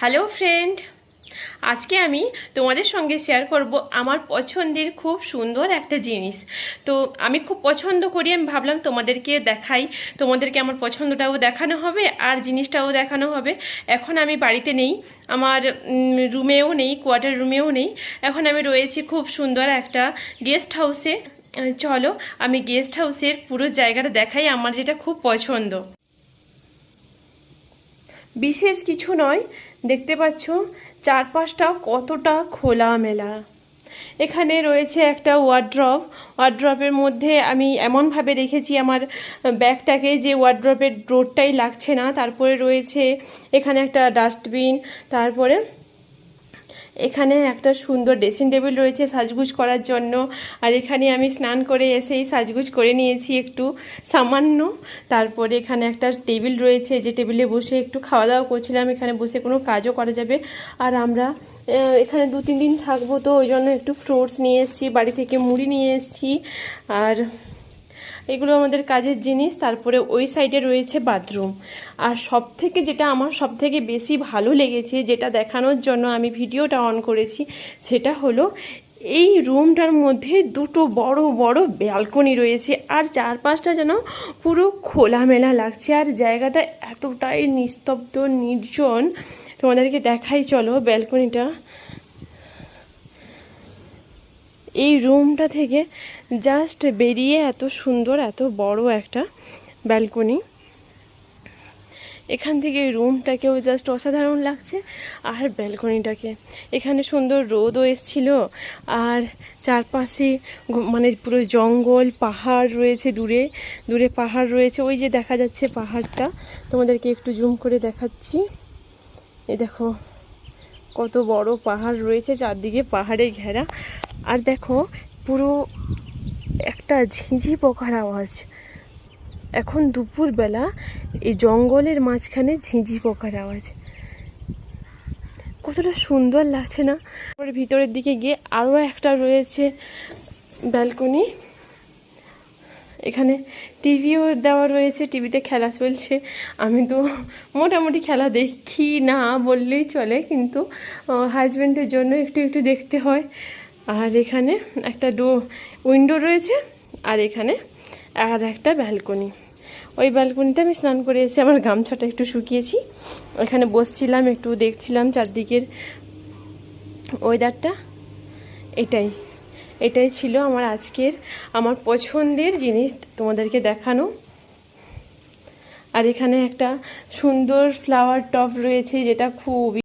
Hello friend, আজকে আমি তোমাদের সঙ্গে শেয়ার করব আমার পছন্দের খুব সুন্দর একটা জিনিস। তো আমি খুব পছন্দ করি, আমি ভাবলাম তোমাদেরকে দেখাই, তোমাদেরকে আমার পছন্দটাও দেখানো হবে আর জিনিসটাও দেখানো হবে। এখন আমি বাড়িতে নেই, আমার রুমেও নেই, কোয়ার্টার রুমেও নেই, এখন আমি রয়েছি খুব সুন্দর একটা গেস্ট হাউসে। চলো আমি গেস্ট হাউসের পুরো জায়গাটা দেখাই, আমার যেটা খুব পছন্দ। বিশেষ কিছু নয়, দেখতে পাচ্ছ চারপাশটা কতটা খোলামেলা। এখানে রয়েছে একটা ওয়ার্ড্রপের মধ্যে আমি এমনভাবে রেখেছি আমার ব্যাগটাকে যে ওয়ার্ড্রপের ডোরটাই লাগছে না। তারপরে রয়েছে এখানে একটা ডাস্টবিন, তারপরে এখানে একটা সুন্দর ড্রেসিং টেবিল রয়েছে সাজগুজ করার জন্য। আর এখানে আমি স্নান করে এসেই সাজগুজ করে নিয়েছি একটু সামান্য। তারপরে এখানে একটা টেবিল রয়েছে, যে টেবিলে বসে একটু খাওয়া দাওয়া করছিলাম, এখানে বসে কোনো কাজও করা যাবে। আর আমরা এখানে 2-3 দিন থাকবো, তো ওই জন্য একটু ফ্রুটস নিয়ে এসেছি, বাড়ি থেকে মুড়ি নিয়ে এসেছি, আর এগুলো আমাদের কাজের জিনিস। তারপরে ওই সাইডে রয়েছে বাথরুম। আর সবথেকে যেটা আমার সবথেকে বেশি ভালো লেগেছে, যেটা দেখানোর জন্য আমি ভিডিওটা অন করেছি, সেটা হলো এই রুমটার মধ্যে দুটো বড় বড় ব্যালকনি রয়েছে, আর চারপাশটা যেন পুরো খোলামেলা লাগছে, আর জায়গাটা এতটাই নিস্তব্ধ নির্জন। তোমাদেরকে দেখাই, চলো ব্যালকনিটা। এই রুমটা থেকে জাস্ট বেরিয়ে এত সুন্দর, এত বড় একটা ব্যালকনি। এখান থেকে রুমটাকেও জাস্ট অসাধারণ লাগছে, আর ব্যালকনিটাকে। এখানে সুন্দর রোদও এসেছিল, আর চারপাশে মানে পুরো জঙ্গল, পাহাড় রয়েছে, দূরে দূরে পাহাড় রয়েছে। ওই যে দেখা যাচ্ছে পাহাড়টা, তোমাদেরকে একটু জুম করে দেখাচ্ছি। এই দেখো কত বড় পাহাড় রয়েছে, চারদিকে পাহাড়ে ঘেরা। আর দেখো পুরো একটা ঝিঁঝি পোকার আওয়াজ। এখন দুপুরবেলা এই জঙ্গলের মাঝখানে ঝিঁঝি পোকার আওয়াজ, কতটা সুন্দর লাগছে না? তারপরে ভিতরের দিকে গিয়ে আরও একটা রয়েছে ব্যালকনি। এখানে টিভিও দেওয়া রয়েছে, টিভিতে খেলা চলছে। আমি তো মোটামুটি খেলা দেখি না বললেই চলে, কিন্তু হাজব্যান্ডের জন্য একটু একটু দেখতে হয়। আর এখানে একটা উইন্ডো রয়েছে, আর এখানে আর একটা ব্যালকনি। ওই ব্যালকনিতে আমি স্নান করে এসে আমার গামছাটা একটু শুকিয়েছি, ওখানে বসছিলাম, একটু দেখছিলাম চারদিকের ওয়েদারটা। এটাই ছিল আমার পছন্দের জিনিস তোমাদেরকে দেখানো। আর এখানে একটা সুন্দর ফ্লাওয়ার টব রয়েছে, যেটা খুবই